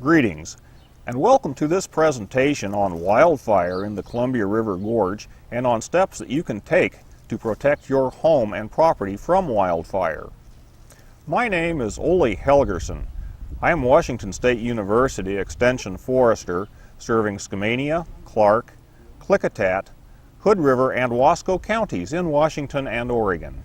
Greetings, and welcome to this presentation on wildfire in the Columbia River Gorge and on steps that you can take to protect your home and property from wildfire. My name is Ole Helgerson. I am Washington State University Extension Forester serving Skamania, Clark, Klickitat, Hood River, and Wasco counties in Washington and Oregon.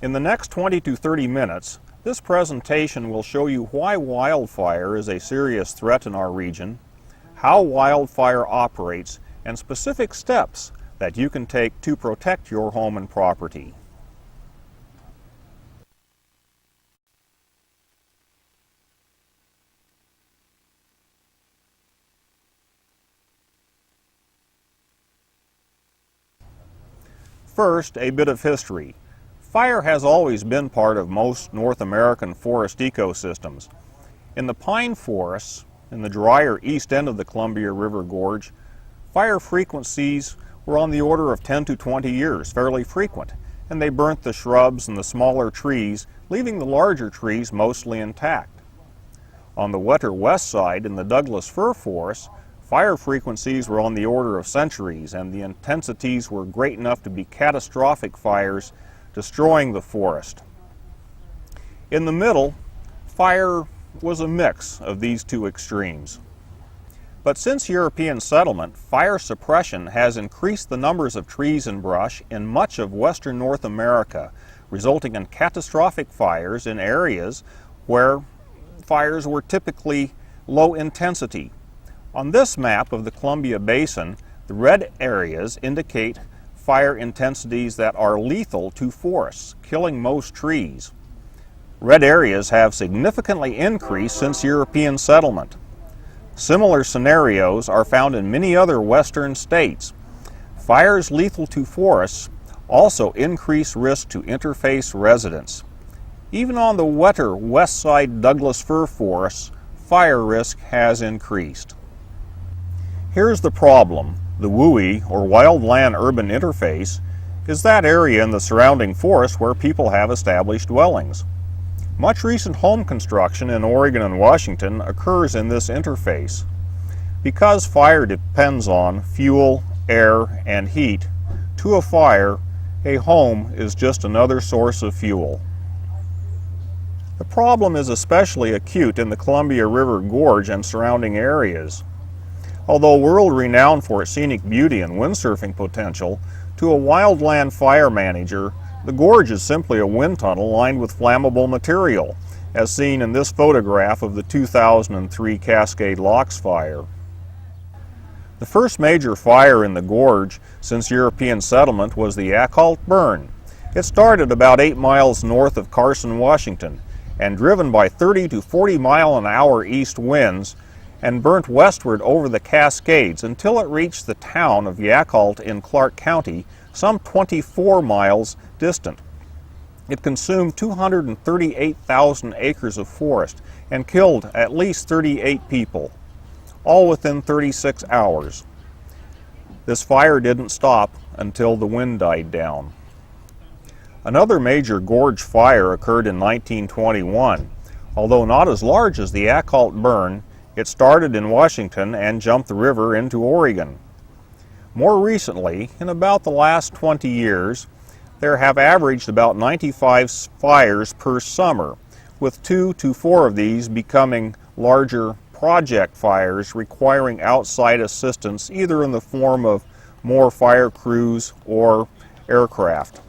In the next 20 to 30 minutes, this presentation will show you why wildfire is a serious threat in our region, how wildfire operates, and specific steps that you can take to protect your home and property. First, a bit of history. Fire has always been part of most North American forest ecosystems. In the pine forests, in the drier east end of the Columbia River Gorge, fire frequencies were on the order of 10 to 20 years, fairly frequent, and they burnt the shrubs and the smaller trees, leaving the larger trees mostly intact. On the wetter west side, in the Douglas fir forests, fire frequencies were on the order of centuries, and the intensities were great enough to be catastrophic fires, destroying the forest. In the middle, fire was a mix of these two extremes. But since European settlement, fire suppression has increased the numbers of trees and brush in much of western North America, resulting in catastrophic fires in areas where fires were typically low intensity. On this map of the Columbia Basin, the red areas indicate fire intensities that are lethal to forests, killing most trees. Red areas have significantly increased since European settlement. Similar scenarios are found in many other western states. Fires lethal to forests also increase risk to interface residents. Even on the wetter west side Douglas fir forests, fire risk has increased. Here's the problem. The WUI, or wildland-urban interface, is that area in the surrounding forest where people have established dwellings. Much recent home construction in Oregon and Washington occurs in this interface. Because fire depends on fuel, air, and heat, to a fire, a home is just another source of fuel. The problem is especially acute in the Columbia River Gorge and surrounding areas. Although world-renowned for its scenic beauty and windsurfing potential, to a wildland fire manager, the gorge is simply a wind tunnel lined with flammable material, as seen in this photograph of the 2003 Cascade Locks fire. The first major fire in the gorge since European settlement was the Yacolt Burn. It started about 8 miles north of Carson, Washington, and driven by 30 to 40 mile-an-hour east winds, and burnt westward over the Cascades until it reached the town of Yacolt in Clark County, some 24 miles distant. It consumed 238,000 acres of forest and killed at least 38 people, all within 36 hours. This fire didn't stop until the wind died down. Another major gorge fire occurred in 1921. Although not as large as the Yacolt Burn, it started in Washington and jumped the river into Oregon. More recently, in about the last 20 years, there have averaged about 95 fires per summer, with 2 to 4 of these becoming larger project fires requiring outside assistance either in the form of more fire crews or aircraft.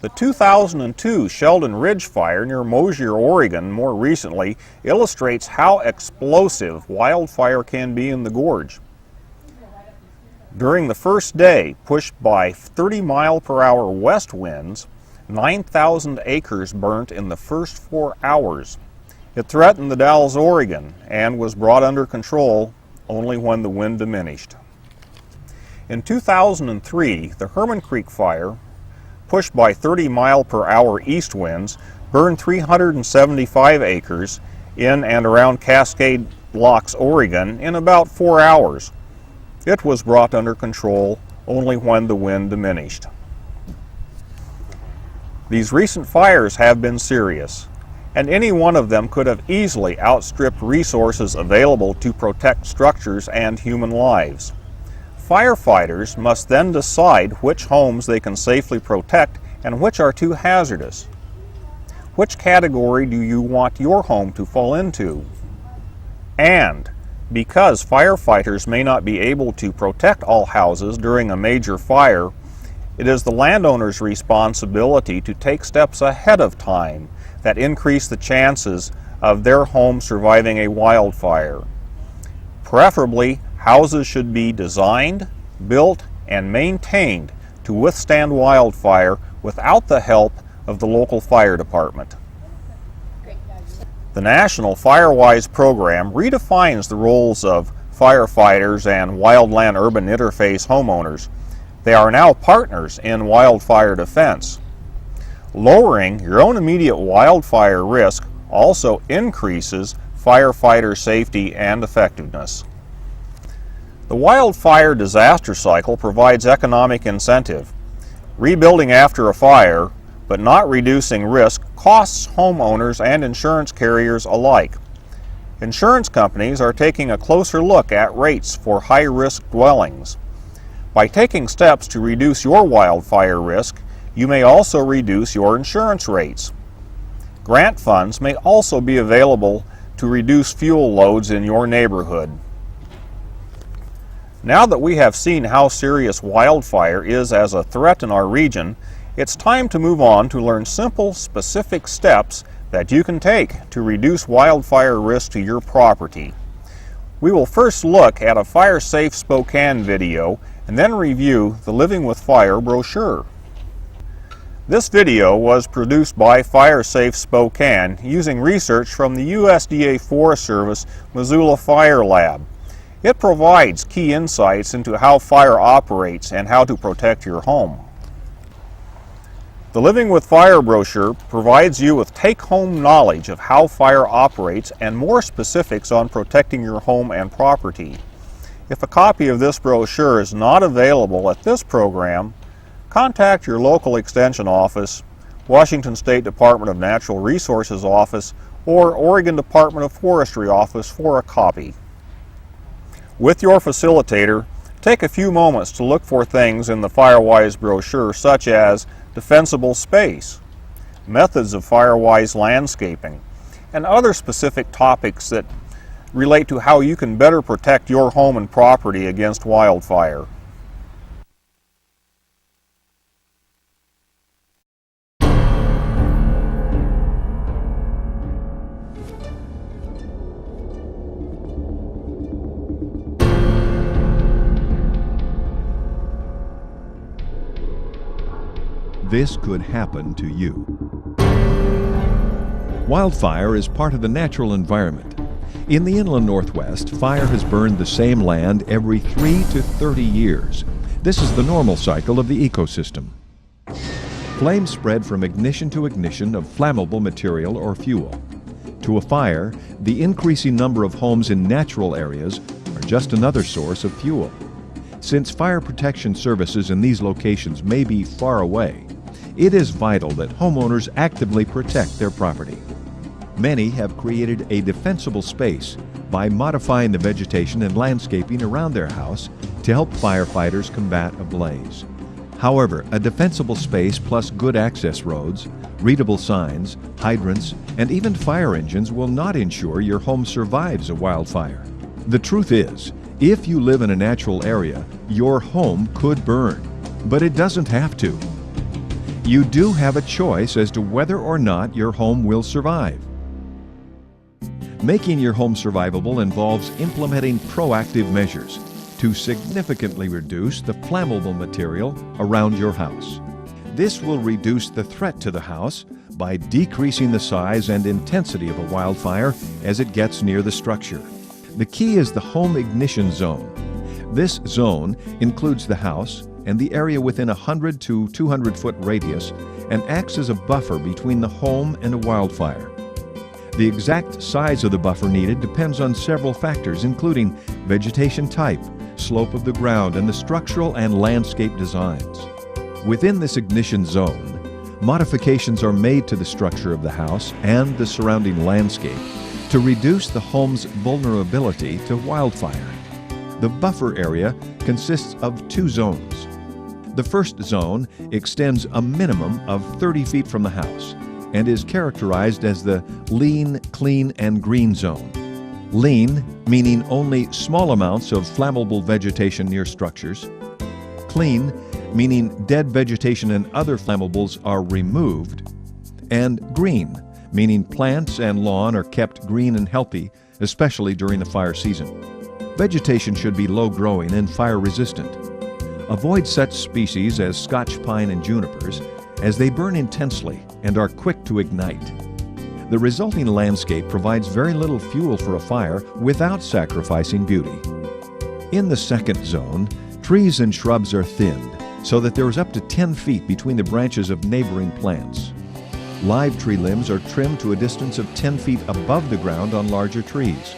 The 2002 Sheldon Ridge fire near Mosier, Oregon, more recently, illustrates how explosive wildfire can be in the gorge. During the first day, pushed by 30-mile-per-hour west winds, 9,000 acres burnt in the first 4 hours. It threatened the Dalles, Oregon, and was brought under control only when the wind diminished. In 2003, the Herman Creek fire, pushed by 30-mile-per-hour east winds, burned 375 acres in and around Cascade Locks, Oregon, in about 4 hours. It was brought under control only when the wind diminished. These recent fires have been serious, and any one of them could have easily outstripped resources available to protect structures and human lives. Firefighters must then decide which homes they can safely protect and which are too hazardous. Which category do you want your home to fall into? And because firefighters may not be able to protect all houses during a major fire, it is the landowner's responsibility to take steps ahead of time that increase the chances of their home surviving a wildfire. Preferably, houses should be designed, built, and maintained to withstand wildfire without the help of the local fire department. The National FireWise program redefines the roles of firefighters and wildland-urban interface homeowners. They are now partners in wildfire defense. Lowering your own immediate wildfire risk also increases firefighter safety and effectiveness. The wildfire disaster cycle provides economic incentive. Rebuilding after a fire, but not reducing risk, costs homeowners and insurance carriers alike. Insurance companies are taking a closer look at rates for high-risk dwellings. By taking steps to reduce your wildfire risk, you may also reduce your insurance rates. Grant funds may also be available to reduce fuel loads in your neighborhood. Now that we have seen how serious wildfire is as a threat in our region, it's time to move on to learn simple, specific steps that you can take to reduce wildfire risk to your property. We will first look at a Fire Safe Spokane video and then review the Living with Fire brochure. This video was produced by Fire Safe Spokane using research from the USDA Forest Service Missoula Fire Lab. It provides key insights into how fire operates and how to protect your home. The Living with Fire brochure provides you with take-home knowledge of how fire operates and more specifics on protecting your home and property. If a copy of this brochure is not available at this program, contact your local Extension office, Washington State Department of Natural Resources office, or Oregon Department of Forestry office for a copy. With your facilitator, take a few moments to look for things in the FireWise brochure such as defensible space, methods of FireWise landscaping, and other specific topics that relate to how you can better protect your home and property against wildfire. This could happen to you. Wildfire is part of the natural environment. In the inland Northwest, fire has burned the same land every 3 to 30 years. This is the normal cycle of the ecosystem. Flames spread from ignition to ignition of flammable material or fuel. To a fire, the increasing number of homes in natural areas are just another source of fuel. Since fire protection services in these locations may be far away, it is vital that homeowners actively protect their property. Many have created a defensible space by modifying the vegetation and landscaping around their house to help firefighters combat a blaze. However, a defensible space plus good access roads, readable signs, hydrants, and even fire engines will not ensure your home survives a wildfire. The truth is, if you live in a natural area, your home could burn, but it doesn't have to. You do have a choice as to whether or not your home will survive. Making your home survivable involves implementing proactive measures to significantly reduce the flammable material around your house. This will reduce the threat to the house by decreasing the size and intensity of a wildfire as it gets near the structure. The key is the home ignition zone. This zone includes the house and the area within a 100 to 200 foot radius and acts as a buffer between the home and a wildfire. The exact size of the buffer needed depends on several factors, including vegetation type, slope of the ground, and the structural and landscape designs. Within this ignition zone, modifications are made to the structure of the house and the surrounding landscape to reduce the home's vulnerability to wildfire. The buffer area consists of 2 zones. The first zone extends a minimum of 30 feet from the house and is characterized as the lean, clean, and green zone. Lean, meaning only small amounts of flammable vegetation near structures. Clean, meaning dead vegetation and other flammables are removed. And green, meaning plants and lawn are kept green and healthy, especially during the fire season. Vegetation should be low-growing and fire-resistant. Avoid such species as Scotch pine and junipers, as they burn intensely and are quick to ignite. The resulting landscape provides very little fuel for a fire without sacrificing beauty. In the second zone, trees and shrubs are thinned so that there is up to 10 feet between the branches of neighboring plants. Live tree limbs are trimmed to a distance of 10 feet above the ground on larger trees.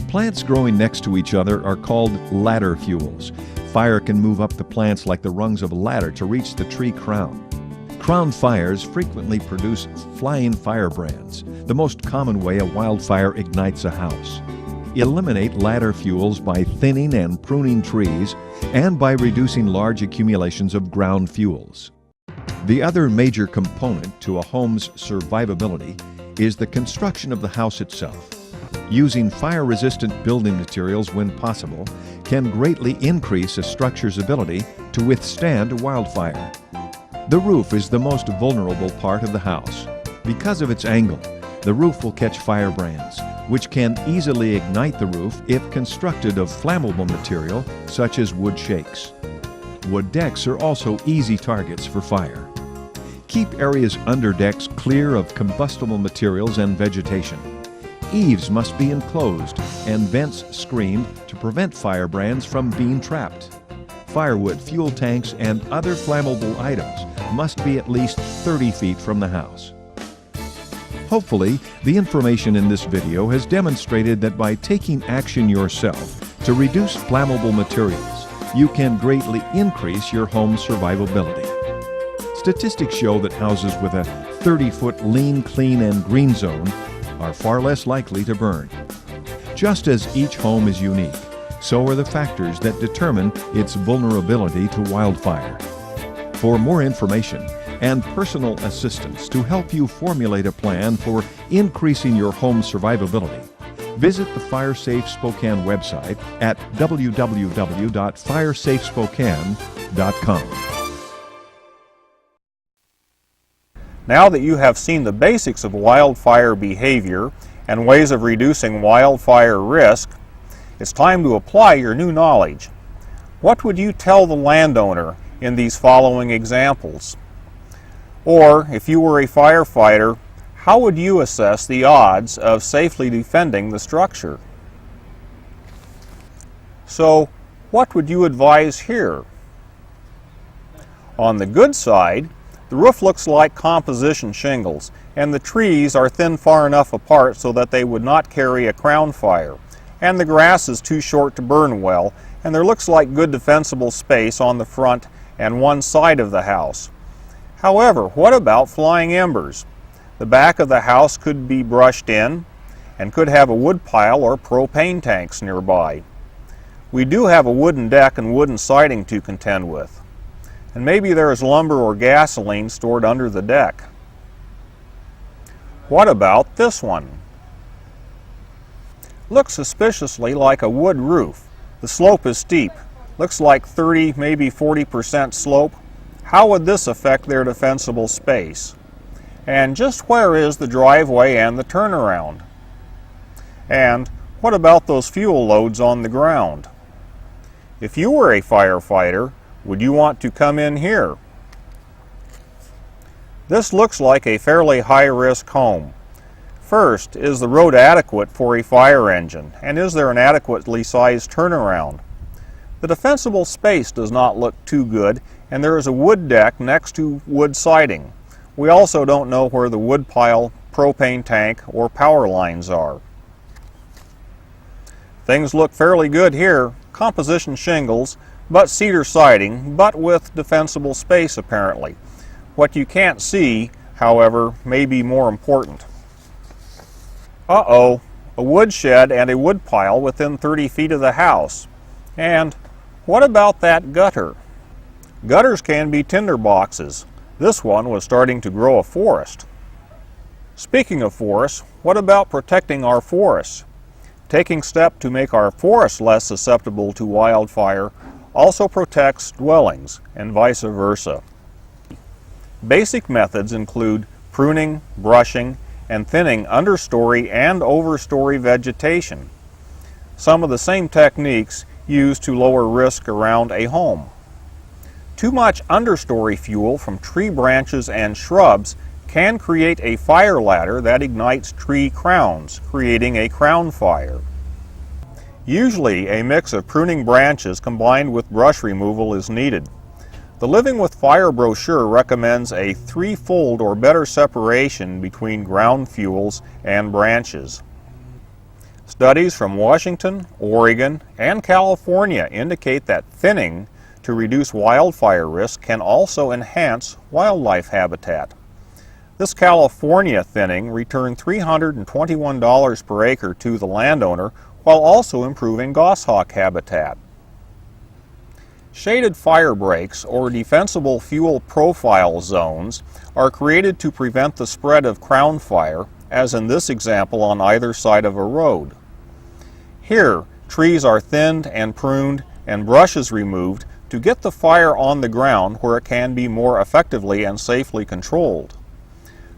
Plants growing next to each other are called ladder fuels. Fire can move up the plants like the rungs of a ladder to reach the tree crown. Crown fires frequently produce flying firebrands, the most common way a wildfire ignites a house. Eliminate ladder fuels by thinning and pruning trees and by reducing large accumulations of ground fuels. The other major component to a home's survivability is the construction of the house itself. Using fire-resistant building materials when possible can greatly increase a structure's ability to withstand a wildfire. The roof is the most vulnerable part of the house. Because of its angle, the roof will catch firebrands, which can easily ignite the roof if constructed of flammable material such as wood shakes. Wood decks are also easy targets for fire. Keep areas under decks clear of combustible materials and vegetation. Eaves must be enclosed and vents screened to prevent firebrands from being trapped. Firewood, fuel tanks, and other flammable items must be at least 30 feet from the house. Hopefully, the information in this video has demonstrated that by taking action yourself to reduce flammable materials, you can greatly increase your home's survivability. Statistics show that houses with a 30-foot lean, clean, and green zone are far less likely to burn. Just as each home is unique, so are the factors that determine its vulnerability to wildfire. For more information and personal assistance to help you formulate a plan for increasing your home's survivability, visit the FireSafe Spokane website at www.firesafespokane.com. Now that you have seen the basics of wildfire behavior and ways of reducing wildfire risk, it's time to apply your new knowledge. What would you tell the landowner in these following examples? Or, if you were a firefighter, how would you assess the odds of safely defending the structure? So, what would you advise here? On the good side, the roof looks like composition shingles, and the trees are thin far enough apart so that they would not carry a crown fire. And the grass is too short to burn well, and there looks like good defensible space on the front and one side of the house. However, what about flying embers? The back of the house could be brushed in and could have a wood pile or propane tanks nearby. We do have a wooden deck and wooden siding to contend with. And maybe there is lumber or gasoline stored under the deck. What about this one? Looks suspiciously like a wood roof. The slope is steep. Looks like 30, maybe 40% slope. How would this affect their defensible space? And just where is the driveway and the turnaround? And what about those fuel loads on the ground? If you were a firefighter, would you want to come in here? This looks like a fairly high-risk home. First, is the road adequate for a fire engine, and is there an adequately sized turnaround? The defensible space does not look too good, and there is a wood deck next to wood siding. We also don't know where the wood pile, propane tank, or power lines are. Things look fairly good here. Composition shingles, but cedar siding, but with defensible space apparently. What you can't see, however, may be more important. Uh-oh, a woodshed and a woodpile within 30 feet of the house. And what about that gutter? Gutters can be tinder boxes. This one was starting to grow a forest. Speaking of forests, what about protecting our forests? Taking steps to make our forests less susceptible to wildfire also protects dwellings, and vice versa. Basic methods include pruning, brushing, and thinning understory and overstory vegetation. Some of the same techniques used to lower risk around a home. Too much understory fuel from tree branches and shrubs can create a fire ladder that ignites tree crowns, creating a crown fire. Usually, a mix of pruning branches combined with brush removal is needed. The Living with Fire brochure recommends a 3-fold or better separation between ground fuels and branches. Studies from Washington, Oregon, and California indicate that thinning to reduce wildfire risk can also enhance wildlife habitat. This California thinning returned $321 per acre to the landowner while also improving goshawk habitat. Shaded fire breaks or defensible fuel profile zones are created to prevent the spread of crown fire, as in this example on either side of a road. Here, trees are thinned and pruned and brushes removed to get the fire on the ground where it can be more effectively and safely controlled.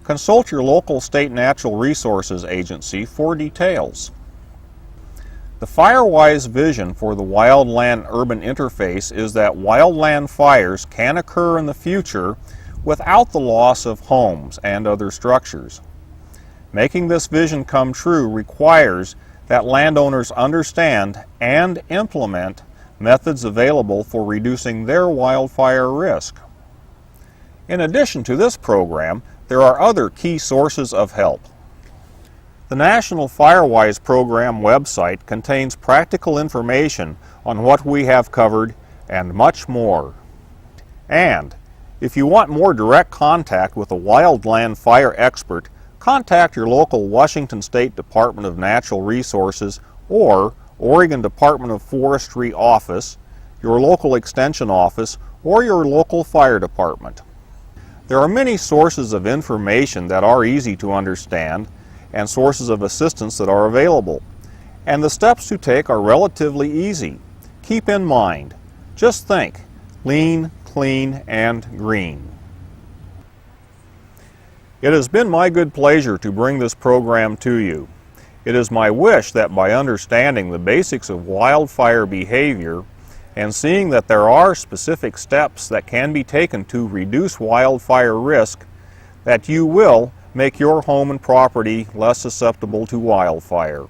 Consult your local state natural resources agency for details. The FireWise vision for the wildland-urban interface is that wildland fires can occur in the future without the loss of homes and other structures. Making this vision come true requires that landowners understand and implement methods available for reducing their wildfire risk. In addition to this program, there are other key sources of help. The National FireWise Program website contains practical information on what we have covered and much more. And if you want more direct contact with a wildland fire expert, contact your local Washington State Department of Natural Resources or Oregon Department of Forestry office, your local extension office, or your local fire department. There are many sources of information that are easy to understand and sources of assistance that are available. And the steps to take are relatively easy. Keep in mind, just think, lean, clean, and green. It has been my good pleasure to bring this program to you. It is my wish that by understanding the basics of wildfire behavior and seeing that there are specific steps that can be taken to reduce wildfire risk, that you will make your home and property less susceptible to wildfire.